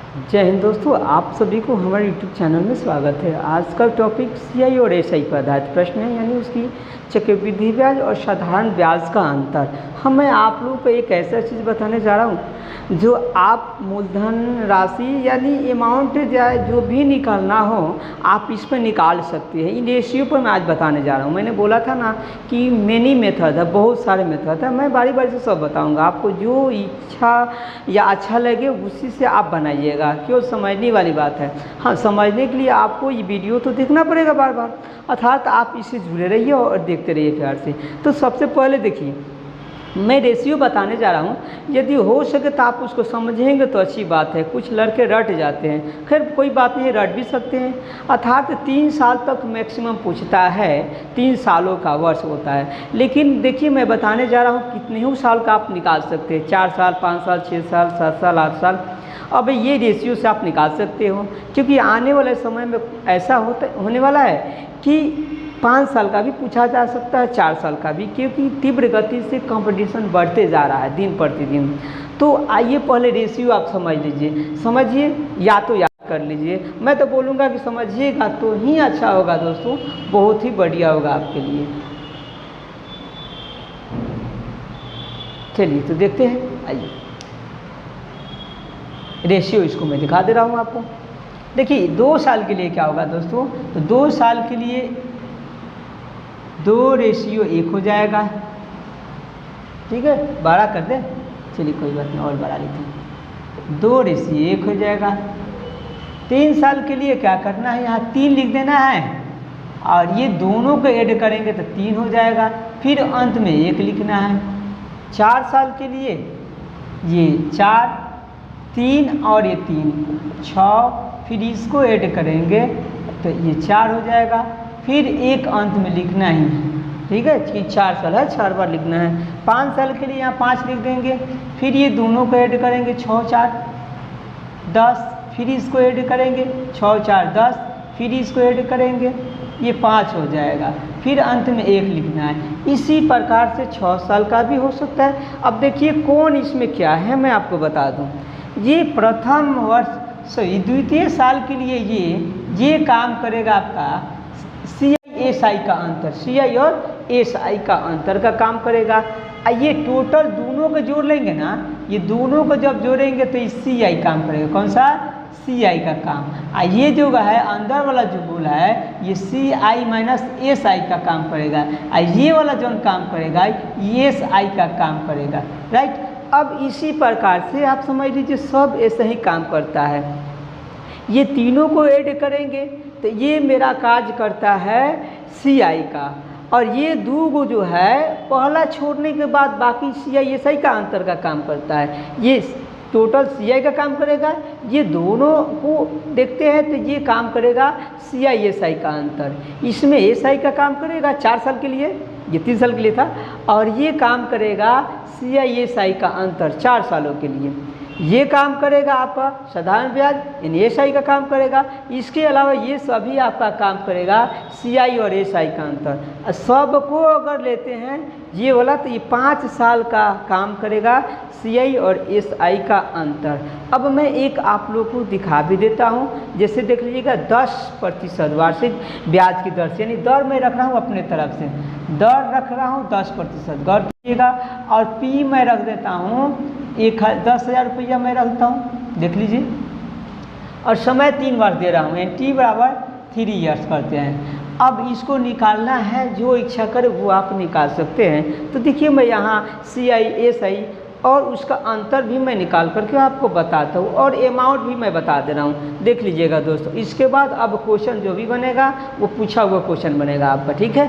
जय हिंद दोस्तों, आप सभी को हमारे YouTube चैनल में स्वागत है। आज का टॉपिक CI और SI पर आधारित प्रश्न है, यानी उसकी चक्रवृद्धि ब्याज और साधारण ब्याज का अंतर। मैं आप लोगों को एक ऐसा चीज़ बताने जा रहा हूँ जो आप मूलधन राशि यानी अमाउंट जो भी निकालना हो आप इस पर निकाल सकते हैं। इन रेशियो पर मैं आज बताने जा रहा हूँ। मैंने बोला था ना कि मेनी मेथड है, बहुत सारे मेथड है। मैं बारी बारी से सब बताऊँगा, आपको जो इच्छा या अच्छा लगे उसी से आप बनाइएगा। क्यों, समझने वाली बात है। हाँ, समझने के लिए आपको ये वीडियो तो देखना पड़ेगा बार बार, अर्थात आप इससे जुड़े रहिए और देखते रहिए प्यार से। तो सबसे पहले देखिए, मैं रेशियो बताने जा रहा हूँ। यदि हो सके तो आप उसको समझेंगे तो अच्छी बात है। कुछ लड़के रट जाते हैं, खैर कोई बात नहीं, रट भी सकते हैं। अर्थात 3 साल तक मैक्सिमम पूछता है, 3 सालों का वर्ष होता है। लेकिन देखिए, मैं बताने जा रहा हूँ कितने ही साल का आप निकाल सकते हैं, 4 साल, 5 साल, 6 साल, 7 साल, 8 साल। अब ये रेशियो से आप निकाल सकते हो, क्योंकि आने वाले समय में ऐसा होने वाला है कि 5 साल का भी पूछा जा सकता है, 4 साल का भी, क्योंकि तीव्र गति से कंपटीशन बढ़ते जा रहा है दिन प्रतिदिन। तो आइए पहले रेशियो आप समझ लीजिए, समझिए या तो याद कर लीजिए। मैं तो बोलूँगा कि समझिएगा तो ही अच्छा होगा दोस्तों, बहुत ही बढ़िया होगा आपके लिए। चलिए तो देखते हैं, आइए रेशियो इसको मैं दिखा दे रहा हूँ आपको। देखिए 2 साल के लिए क्या होगा दोस्तों, तो 2 साल के लिए 2 रेशियो 1 हो जाएगा। ठीक है, बड़ा कर दे, चलिए कोई बात नहीं, और बढ़ा लेते हैं। 2 रेशियो 1 हो जाएगा। 3 साल के लिए क्या करना है, यहाँ 3 लिख देना है और ये दोनों को ऐड करेंगे तो 3 हो जाएगा, फिर अंत में 1 लिखना है। 4 साल के लिए ये 4, 3 और ये 3, 6, फिर इसको ऐड करेंगे तो ये 4 हो जाएगा, फिर 1 अंत में लिखना ही है। ठीक है, कि 4 साल है, 4 बार लिखना है। 5 साल के लिए यहाँ 5 लिख देंगे, फिर ये दोनों को ऐड करेंगे, 6, 4, 10, फिर इसको ऐड करेंगे, 6, 4, 10, फिर इसको ऐड करेंगे, ये 5 हो जाएगा, फिर अंत में 1 लिखना है। इसी प्रकार से 6 साल का भी हो सकता है। अब देखिए कौन इसमें क्या है, मैं आपको बता दूँ। ये प्रथम वर्ष द्वितीय साल के लिए ये काम करेगा आपका CI SI का अंतर, CI और SI का अंतर का काम करेगा। ये टोटल दोनों को जोड़ लेंगे ना, ये दोनों को जब जोड़ेंगे तो ये CI काम करेगा। कौन सा, CI का काम। ये जो है अंदर वाला जो बोला है, ये CI माइनस SI का काम करेगा। ये वाला जो काम करेगा ये SI का काम करेगा, राइट। अब इसी प्रकार से आप समझ लीजिए सब ऐसा ही काम करता है। ये तीनों को ऐड करेंगे तो ये मेरा कार्य करता है CI का, और ये 2 जो है पहला छोड़ने के बाद बाकी CI SI का अंतर का काम करता है। ये टोटल CI का काम करेगा, ये दोनों को देखते हैं तो ये काम करेगा CI SI का अंतर। इसमें SI का काम करेगा 4 साल के लिए, ये 3 साल के लिए था, और ये काम करेगा CI SI का अंतर 4 सालों के लिए। ये काम करेगा आपका साधारण ब्याज, यानी SI का काम करेगा। इसके अलावा ये सभी आपका काम करेगा CI और SI का अंतर। सबको अगर लेते हैं ये वाला तो ये 5 साल का काम करेगा CI और SI का अंतर। अब मैं एक आप लोग को दिखा भी देता हूँ, जैसे देख लीजिएगा 10% वार्षिक ब्याज की दर से, यानी दर मैं रख रहा हूँ अपने तरफ से, दर रख रहा हूँ 10%, गौर कीजिएगा। और P मैं रख देता हूँ 10,000 रुपया मैं रखता हूँ, देख लीजिए। और समय 3 वर्ष दे रहा हूँ, यानी T बराबर 3 ईयर्स करते हैं। अब इसको निकालना है, जो इच्छा करे वो आप निकाल सकते हैं। तो देखिए मैं यहाँ CI SI और उसका अंतर भी मैं निकाल करके आपको बताता हूँ, और अमाउंट भी मैं बता दे रहा हूँ, देख लीजिएगा दोस्तों। इसके बाद अब क्वेश्चन जो भी बनेगा वो पूछा हुआ क्वेश्चन बनेगा आपका, ठीक है।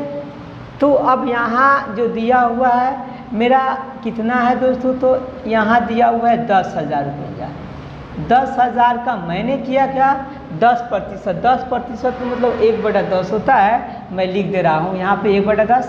तो अब यहाँ जो दिया हुआ है मेरा कितना है दोस्तों, तो यहाँ दिया हुआ है 10,000 रुपया। 10,000 का मैंने किया क्या, 10%। 10% तो मतलब 1/10 होता है, मैं लिख दे रहा हूँ यहाँ पे 1/10,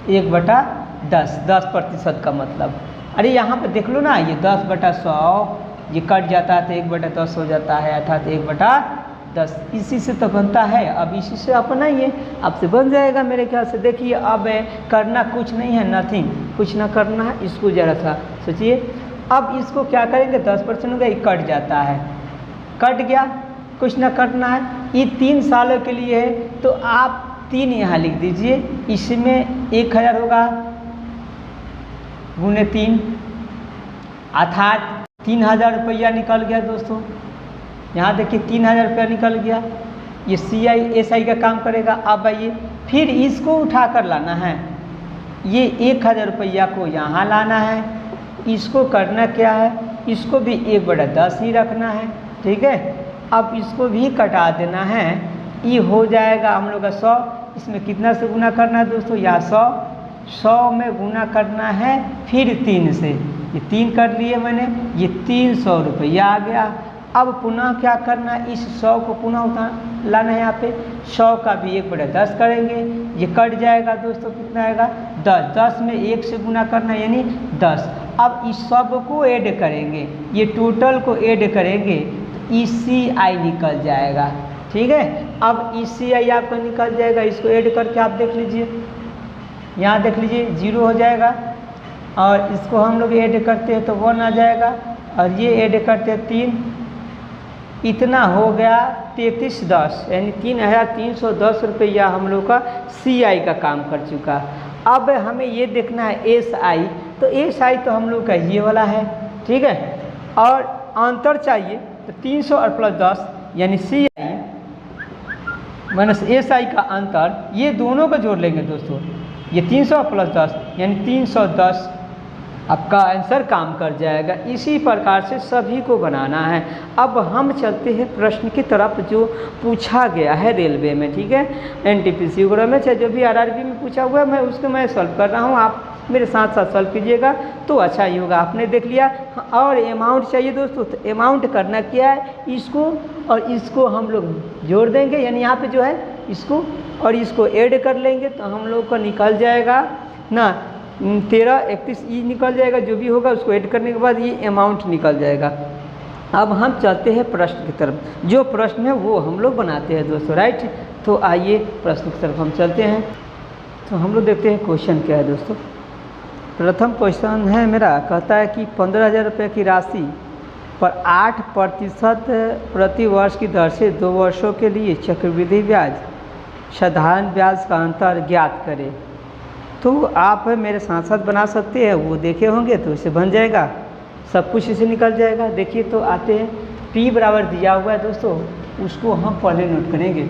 1/10, 10% का मतलब। अरे यहाँ पे देख लो ना, ये 10/100 ये कट जाता है तो 1/10 हो जाता है, अर्थात 1/10। इसी से तो बनता है। अब इसी से अपना ये आपसे बन जाएगा मेरे ख्याल से। देखिए अब करना कुछ नहीं है, नथिंग, कुछ ना करना है। इसको ज़रा सा सोचिए, अब इसको क्या करेंगे, 10% हो गया, ये कट जाता है, कट गया, कुछ ना कटना है। ये 3 सालों के लिए है, तो आप 3 यहाँ लिख दीजिए। इसमें 1000 होगा गुने 3, अर्थात 3000 रुपया निकल गया दोस्तों। यहाँ देखिए 3000 रुपया निकल गया। ये CI SI का काम करेगा। अब आइए फिर इसको उठा कर लाना है, ये 1000 रुपया को यहाँ लाना है। इसको करना क्या है, इसको भी 1/10 ही रखना है, ठीक है। अब इसको भी कटा देना है, ये हो जाएगा हम लोग का 100। इसमें कितना से गुना करना है दोस्तों, या 100 में गुना करना है, फिर 3 से, ये 3 कर लिए मैंने, ये 300 रुपया आ गया। अब पुनः क्या करना है, इस 100 को पुनः उठा लाना है। यहाँ पे 100 का भी 1/10 करेंगे, ये कट जाएगा दोस्तों, कितना आएगा 10। 10 में 1 से गुना करना यानी 10। अब इस सब को ऐड करेंगे, ये टोटल को ऐड करेंगे, तो ECI निकल जाएगा, ठीक है। अब ECI आपका निकल जाएगा, इसको ऐड करके आप देख लीजिए, यहाँ देख लीजिए 0 हो जाएगा, और इसको हम लोग ऐड करते हैं तो 1 आ जाएगा, और ये ऐड करते हैं 3, इतना हो गया 3310, यानी 3310 रुपया हम लोग का CI का काम कर चुका। अब हमें ये देखना है SI, तो SI तो हम लोग का ये वाला है, ठीक है। और अंतर चाहिए, तो 300 और प्लस 10 यानी CI माइनस SI का अंतर, ये दोनों को जोड़ लेंगे दोस्तों। ये 300 प्लस 10 यानी 310 आपका आंसर काम कर जाएगा। इसी प्रकार से सभी को बनाना है। अब हम चलते हैं प्रश्न की तरफ जो पूछा गया है रेलवे में, ठीक है। NTPC वगैरह में, चाहे जो भी RRB में पूछा हुआ है, मैं उसको मैं सॉल्व कर रहा हूँ, आप मेरे साथ साथ सॉल्व कीजिएगा तो अच्छा ही होगा। आपने देख लिया। और अमाउंट चाहिए दोस्तों, तो अमाउंट करना क्या है, इसको और इसको हम लोग जोड़ देंगे, यानी यहाँ पे जो है इसको और इसको ऐड कर लेंगे, तो हम लोग को निकल जाएगा ना 1331 ई निकल जाएगा। जो भी होगा उसको ऐड करने के बाद ये अमाउंट निकल जाएगा। अब हम चलते हैं प्रश्न की तरफ, जो प्रश्न है वो हम लोग बनाते हैं दोस्तों, राइट। तो आइए प्रश्न की तरफ हम चलते हैं। तो हम लोग देखते हैं क्वेश्चन क्या है दोस्तों। प्रथम क्वेश्चन है मेरा, कहता है कि 15,000 रुपये की राशि पर 8% प्रति वर्ष की दर से 2 वर्षों के लिए चक्रवृद्धि ब्याज साधारण ब्याज का अंतर ज्ञात करें। तो आप मेरे साथ साथ बना सकते हैं, वो देखे होंगे तो इसे बन जाएगा, सब कुछ इसे निकल जाएगा। देखिए तो आते हैं, P बराबर दिया हुआ है दोस्तों, उसको हम पहले नोट करेंगे।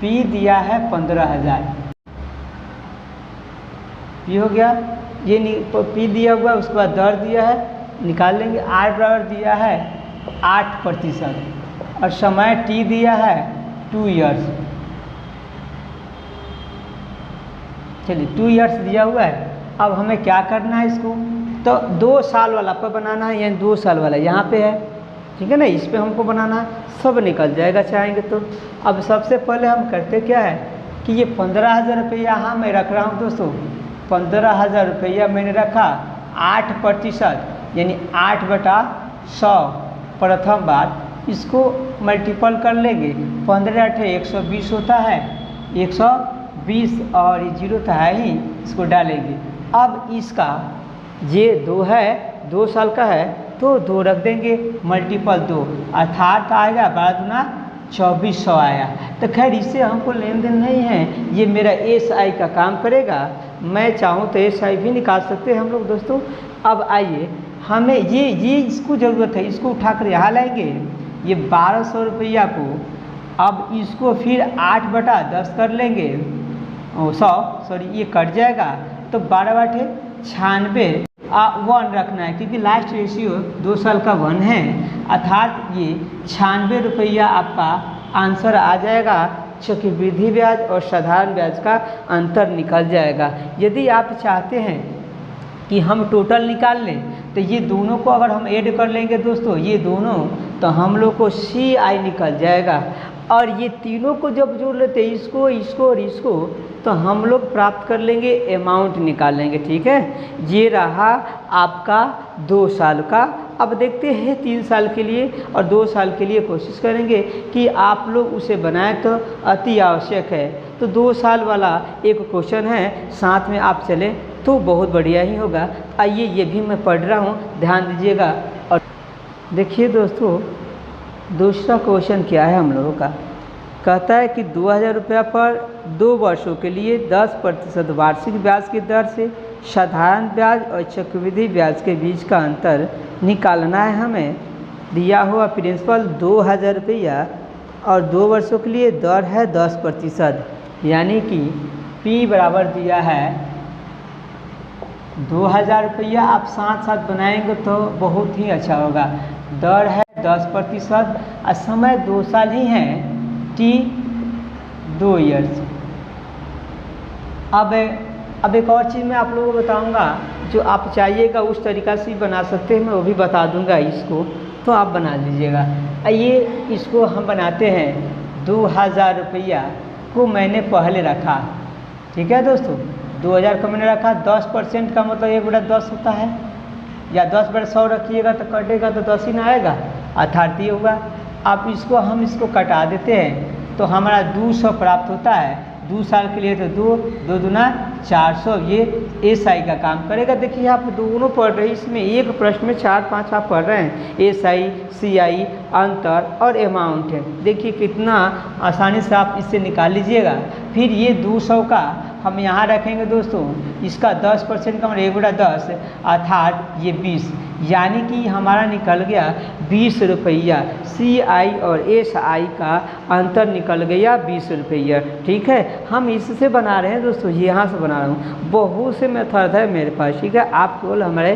P दिया है 15,000, P हो गया, ये P दिया हुआ है, उसके बाद दर दिया है, निकाल लेंगे। R बराबर दिया है 8% और समय T दिया है 2 ईयर्स। चलिए 2 ईयर्स दिया हुआ है। अब हमें क्या करना है, इसको तो 2 साल वाला पर बनाना है, यानी 2 साल वाला यहाँ पे है, ठीक है ना, इस पे हमको बनाना है, सब निकल जाएगा चाहेंगे तो। अब सबसे पहले हम करते क्या है कि ये 15,000 रुपया यहाँ मैं रख रहा हूँ दोस्तों, 15,000 रुपया मैंने रखा, 8% यानी 8/100 प्रथम बात, इसको मल्टीपल कर लेंगे। 15 8 120 होता है, 120 और ये 0 तो है ही, इसको डालेंगे। अब इसका ये 2 है, 2 साल का है तो 2 रख देंगे, मल्टीपल 2 अर्थात आएगा 12 × 2400 आया। तो खैर इससे हमको लेन देन नहीं है, ये मेरा SI का काम करेगा। मैं चाहूँ तो SI भी निकाल सकते हैं हम लोग दोस्तों। अब आइए, हमें ये इसको ज़रूरत है, इसको उठाकर यहाँ लाएंगे, ये 1200 रुपया को। अब इसको फिर 8/10 कर लेंगे, 100 सॉरी ये कट जाएगा, तो 12/96 1 रखना है, क्योंकि लास्ट रेशियो 2 साल का 1 है, अर्थात ये 96 रुपया आपका आंसर आ जाएगा। चक्रवृद्धि ब्याज और साधारण ब्याज का अंतर निकल जाएगा। यदि आप चाहते हैं कि हम टोटल निकाल लें, तो ये दोनों को अगर हम ऐड कर लेंगे दोस्तों, ये दोनों, तो हम लोग को CI निकल जाएगा। और ये तीनों को जब जोड़ लेते हैं, इसको इसको और इसको, तो हम लोग प्राप्त कर लेंगे, अमाउंट निकाल लेंगे, ठीक है। ये रहा आपका 2 साल का। अब देखते हैं 3 साल के लिए और 2 साल के लिए कोशिश करेंगे कि आप लोग उसे बनाएं, तो अति आवश्यक है। तो 2 साल वाला एक क्वेश्चन है, साथ में आप चलें तो बहुत बढ़िया ही होगा। आइए ये भी मैं पढ़ रहा हूँ, ध्यान दीजिएगा। और देखिए दोस्तों, दूसरा क्वेश्चन क्या है हम लोगों का, कहता है कि 2000 रुपया पर 2 वर्षों के लिए 10% वार्षिक ब्याज की दर से साधारण ब्याज और चक्रवृद्धि ब्याज के बीच का अंतर निकालना है। हमें दिया हुआ प्रिंसिपल 2000 रुपया और 2 वर्षों के लिए दर है 10%, यानी कि P बराबर दिया है 2000 रुपया। आप साथ साथ बनाएंगे तो बहुत ही अच्छा होगा। दर है 10% और समय 2 साल ही है, T 2 ईयर्स। अब एक और चीज़ मैं आप लोगों को बताऊंगा, जो आप चाहिएगा उस तरीक़ा से बना सकते हैं, मैं वो भी बता दूंगा इसको, तो आप बना लीजिएगा। आइए इसको हम बनाते हैं। 2000 रुपया को मैंने पहले रखा, ठीक है दोस्तों, 2000 को मैंने रखा। 10% का मतलब 1/10 होता है, या 10/100 रखिएगा तो कटेगा तो 10 ही ना आएगा, अर्थात ये होगा। आप इसको हम इसको कटा देते हैं तो हमारा 200 प्राप्त होता है। 2 साल के लिए तो 2 दूना 400, ये SI का काम करेगा। देखिए आप दोनों पढ़ रहे हैं, इसमें एक प्रश्न में 4-5 आप पढ़ रहे हैं, SI CI अंतर और अमाउंट है। देखिए कितना आसानी से आप इससे निकाल लीजिएगा। फिर ये 200 का हम यहाँ रखेंगे दोस्तों, इसका 10% का मतलब 1/10 अर्थात ये 20, यानी कि हमारा निकल गया 20 रुपया। CI और SI का अंतर निकल गया 20 रुपया। ठीक है, हम इससे बना रहे हैं दोस्तों, यहाँ से बना रहा हूँ। बहुत से मेथड है मेरे पास, ठीक है। आप केवल हमारे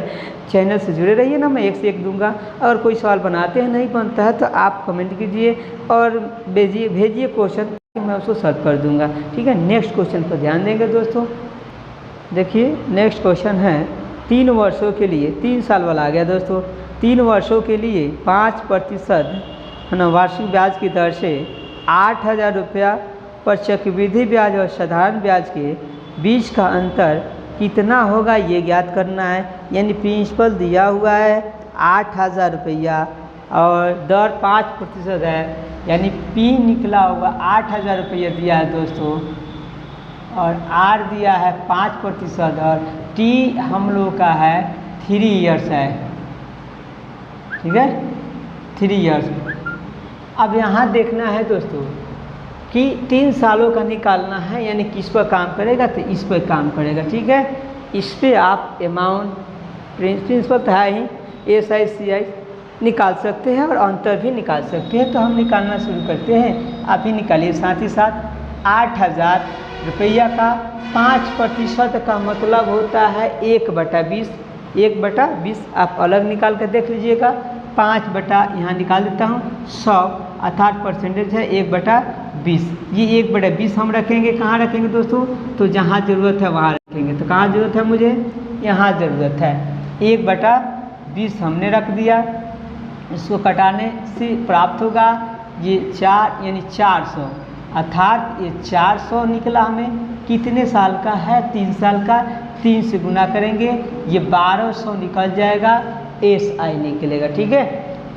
चैनल से जुड़े रहिए ना, मैं एक से एक दूंगा। अगर कोई सवाल बनाते हैं नहीं बनता है तो आप कमेंट कीजिए और भेजिए क्वेश्चन, मैं उसको सॉल्व कर दूंगा। ठीक है, नेक्स्ट क्वेश्चन पर ध्यान देंगे दोस्तों। देखिए नेक्स्ट क्वेश्चन है 3 वर्षों के लिए, 3 साल वाला आ गया दोस्तों। 3 वर्षों के लिए 5% है ना वार्षिक ब्याज की दर से 8000 रुपया पर चक्रवृद्धि ब्याज और साधारण ब्याज के बीच का अंतर कितना होगा, ये ज्ञात करना है। यानी प्रिंसिपल दिया हुआ है 8000 रुपया और दर 5% है, यानी P निकला होगा 8000 रुपया दिया है दोस्तों, और R दिया है 5% और T हम लोग का है 3 ईयर्स है। ठीक है, 3 ईयर्स। अब यहाँ देखना है दोस्तों कि 3 सालों का निकालना है, यानी किस पर काम करेगा, तो इस पर काम करेगा। ठीक है, इस पर आप अमाउंट प्रिंसिपल तो है ही, SI CI निकाल सकते हैं और अंतर भी निकाल सकते हैं। तो हम निकालना शुरू करते हैं, आप ही निकालिए साथ ही साथ। 8000 रुपया का 5% का मतलब होता है 1/20। 1/20 आप अलग निकाल कर देख लीजिएगा। 5 यहाँ निकाल देता हूँ 100 अर्थात परसेंटेज है 1/20। ये 1/20 हम रखेंगे, कहाँ रखेंगे दोस्तों, तो जहाँ ज़रूरत है वहाँ रखेंगे। तो कहाँ ज़रूरत है, मुझे यहाँ ज़रूरत है। 1/20 हमने रख दिया। इसको कटाने से प्राप्त होगा ये 4 यानी 400, अर्थात ये 400 निकला हमें। कितने साल का है, 3 साल का। 3 से गुना करेंगे ये 1200 निकल जाएगा, SI निकलेगा। ठीक है,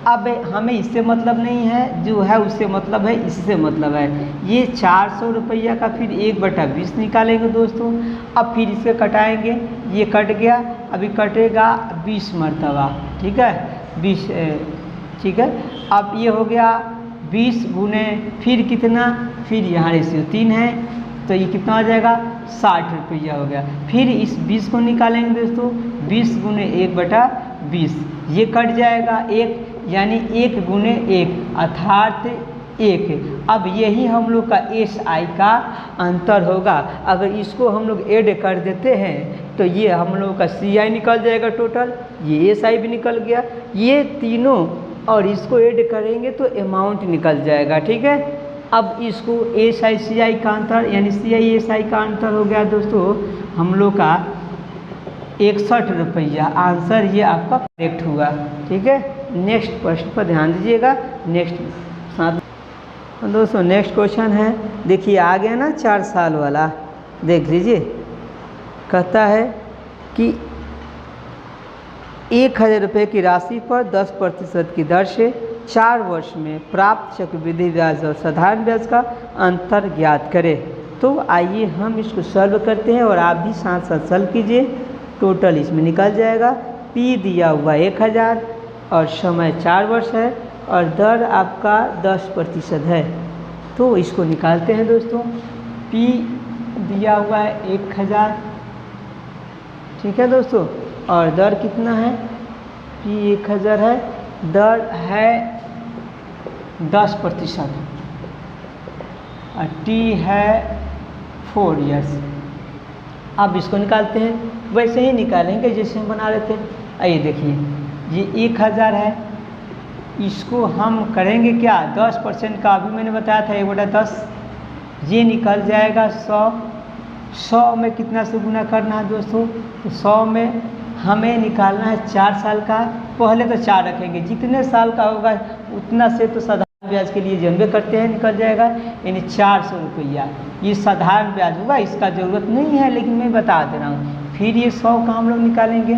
अब हमें इससे मतलब नहीं है, जो है उससे मतलब है, इससे मतलब है। ये 400 रुपया का फिर 1/20 निकालेंगे दोस्तों। अब फिर इसे कटाएंगे, ये कट गया, अभी कटेगा 20 मरतबा। ठीक है, 20। ठीक है, अब ये हो गया 20 गुने फिर कितना, फिर यहाँ रेशियो 3 है तो ये कितना हो जाएगा, 60 रुपया हो गया। फिर इस 20 को निकालेंगे दोस्तों, 20 गुने 1/20 ये कट जाएगा 1, यानी 1 गुने 1 अर्थात 1। अब यही हम लोग का SI का अंतर होगा। अगर इसको हम लोग ऐड कर देते हैं तो ये हम लोग का CI निकल जाएगा टोटल, ये SI भी निकल गया, ये तीनों और इसको ऐड करेंगे तो अमाउंट निकल जाएगा। ठीक है, अब इसको SI CI का अंतर यानी CI SI का अंतर हो गया दोस्तों हम लोग का 61 रुपया। आंसर ये आपका करेक्ट हुआ। ठीक है, नेक्स्ट प्रश्न पर ध्यान दीजिएगा। नेक्स्ट साथ दोस्तों नेक्स्ट क्वेश्चन है, देखिए आ गया ना 4 साल वाला, देख लीजिए। कहता है कि 1000 रुपये की राशि पर 10% की दर से 4 वर्ष में प्राप्त चक्रवृद्धि ब्याज और साधारण ब्याज का अंतर ज्ञात करें। तो आइए हम इसको सॉल्व करते हैं और आप भी साथ साथ सॉल्व कीजिए। टोटल इसमें निकल जाएगा। P दिया हुआ 1000 और समय 4 वर्ष है और दर आपका 10% है। तो इसको निकालते हैं दोस्तों। P दिया हुआ है 1000, ठीक है दोस्तों, और दर कितना है? P 1000 है, दर है 10% और T है 4 ईयर्स। अब इसको निकालते हैं, वैसे ही निकालेंगे जैसे हम बना रहे थे। आइए देखिए, ये 1000 है, इसको हम करेंगे क्या? 10% का अभी मैंने बताया था 1/10, ये निकल जाएगा 100। 100 में कितना से गुना करना है दोस्तों? तो 100 में हमें निकालना है 4 साल का। पहले तो 4 रखेंगे, जितने साल का होगा उतना से तो साधारण ब्याज के लिए जनबे करते हैं, निकल जाएगा, यानी 400 रुपया। ये साधारण ब्याज होगा, इसका ज़रूरत नहीं है, लेकिन मैं बता दे रहा हूँ। फिर ये 100 का हम लोग निकालेंगे।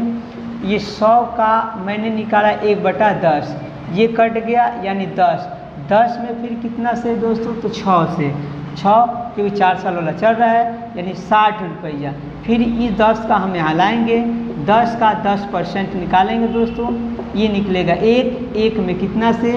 ये 100 का मैंने निकाला 1/10, ये कट गया यानी 10। 10 में फिर कितना से दोस्तों? तो 6 से, 6 क्योंकि 4 साल वाला चल रहा है, यानी 60 रुपया। फिर इस 10 का हम यहाँ लाएंगे, 10 का 10% निकालेंगे दोस्तों, ये निकलेगा 1 में कितना से?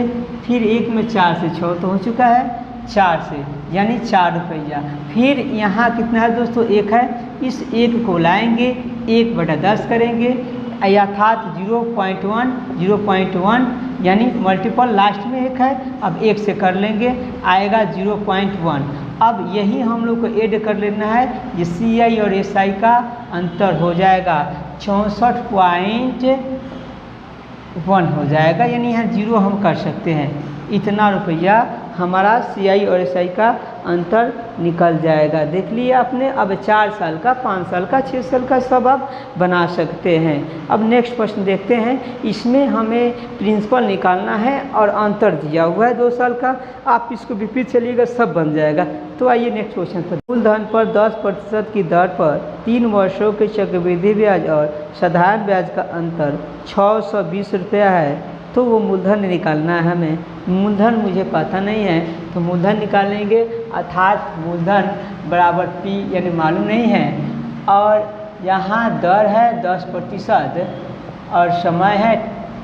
फिर 1 में 4 से, 6 तो हो चुका है, 4 से यानी 4 रुपया। फिर यहाँ कितना है दोस्तों? 1 है, इस 1 को लाएंगे, 1/10 करेंगे, अर्थात 0.1 यानी मल्टीपल लास्ट में 1 है, अब 1 से कर लेंगे, आएगा 0.1। अब यही हम लोग को ऐड कर लेना है, ये CI और SI का अंतर हो जाएगा 64.1 हो जाएगा, यानी यहाँ 0 हम कर सकते हैं। इतना रुपया हमारा CI और SI का अंतर निकल जाएगा। देख लिया आपने। अब 4 साल का, 5 साल का, 6 साल का सब आप बना सकते हैं। अब नेक्स्ट प्रश्न देखते हैं। इसमें हमें प्रिंसिपल निकालना है और अंतर दिया हुआ है 2 साल का। आप इसको विपरीत चलिएगा, सब बन जाएगा। तो आइए नेक्स्ट क्वेश्चन पर। मूलधन पर 10% की दर पर 3 वर्षों के चक्रवृद्धि ब्याज और साधारण ब्याज का अंतर 620 रुपया है, तो वो मूलधन निकालना है हमें। मूलधन मुझे पता नहीं है, तो मूलधन निकालेंगे, अर्थात मूलधन बराबर P यानी मालूम नहीं है, और यहाँ दर है 10% और समय है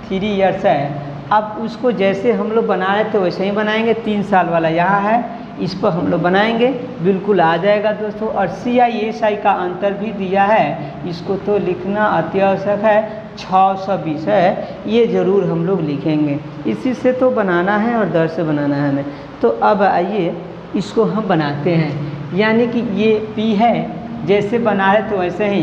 3 ईयर्स है। अब उसको जैसे हम लोग बना रहे थे वैसे ही बनाएंगे। 3 साल वाला यहाँ है, इस पर हम लोग बनाएंगे, बिल्कुल आ जाएगा दोस्तों। और CI SI का अंतर भी दिया है, इसको तो लिखना अति आवश्यक है, 620 है, ये ज़रूर हम लोग लिखेंगे। इसी से तो बनाना है और दर से बनाना है हमें। तो अब आइए इसको हम बनाते हैं, यानी कि ये P है, जैसे बना रहे तो वैसे ही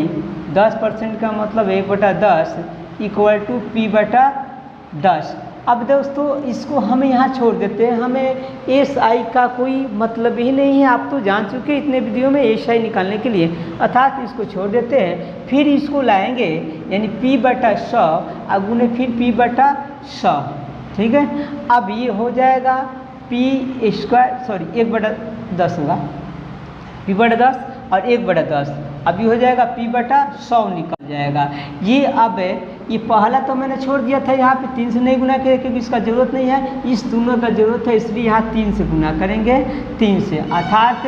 10% का मतलब 1/10 इक्वल टू P/10। अब दोस्तों इसको हम यहाँ छोड़ देते हैं, हमें SI का कोई मतलब ही नहीं है। आप तो जान चुके हैं इतने वीडियो में SI निकालने के लिए, अर्थात इसको छोड़ देते हैं। फिर इसको लाएंगे, यानी P/100 अगुने फिर P/100, ठीक है। अब ये हो जाएगा P² 1/10 होगा, P/10 और 1/10, अभी हो जाएगा P/100 निकल जाएगा। ये अब ये पहला तो मैंने छोड़ दिया था, यहाँ पे 3 से नहीं गुना किया क्योंकि इसका ज़रूरत नहीं है, इस दोनों का ज़रूरत है, इसलिए यहाँ 3 से गुना करेंगे, 3 से, अर्थात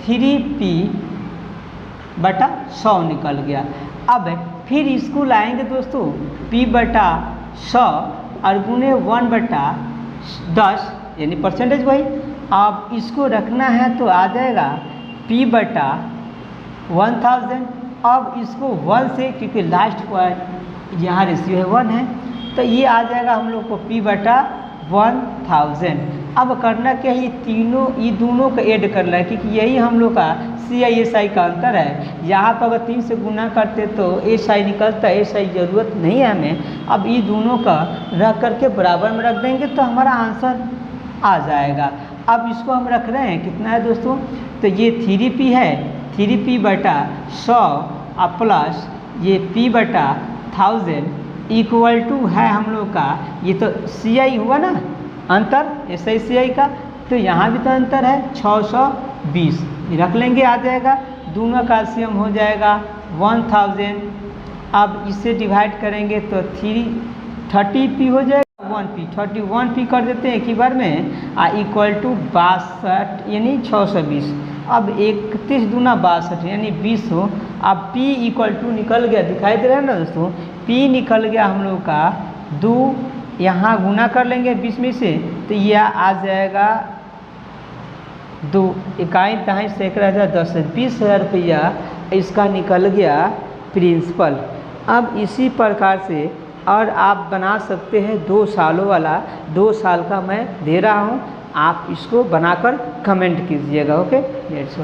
3P/100 निकल गया। अब फिर इसको लाएंगे दोस्तों, P/100 और गुने 1/10 यानी परसेंटेज वही। अब इसको रखना है तो आ जाएगा P/1000। अब इसको 1 से, क्योंकि लास्ट पॉइंट यहाँ रेशियो है 1 है, तो ये आ जाएगा हम लोग को P/1000। अब करना क्या है, ये दोनों को ऐड करना है, क्योंकि यही हम लोग का CI SI का अंतर है। यहाँ पर अगर 3 से गुना करते तो SI निकलता है, SI ज़रूरत नहीं है हमें। अब ये दोनों का रख करके बराबर में रख देंगे तो हमारा आंसर आ जाएगा। अब इसको हम रख रहे हैं, कितना है दोस्तों, तो ये 3P है, 3P/100 और प्लस ये P/1000 इक्वल टू है हम लोग का, ये तो CI हुआ ना अंतर SI CI का, तो यहाँ भी तो अंतर है 620, रख लेंगे, आ जाएगा। दोनों का LCM हो जाएगा 1000। अब इसे डिवाइड करेंगे तो 30P हो जाएगा, 31P कर देते हैं एक ही बार में, इक्वल टू 62 यानी 620। अब 31 दूना 62 यानी 20 हो। अब P इक्वल टू निकल गया, दिखाई दे रहा है ना दोस्तों, P निकल गया हम लोग का 2, यहाँ गुना कर लेंगे 20 में से, तो यह आ जाएगा 2 इकाई तहाई सैकड़ा 10, 20,000 रुपया इसका निकल गया प्रिंसिपल। अब इसी प्रकार से और आप बना सकते हैं 2 सालों वाला, 2 साल का मैं दे रहा हूँ, आप इसको बनाकर कमेंट कीजिएगा। Okay, that's all.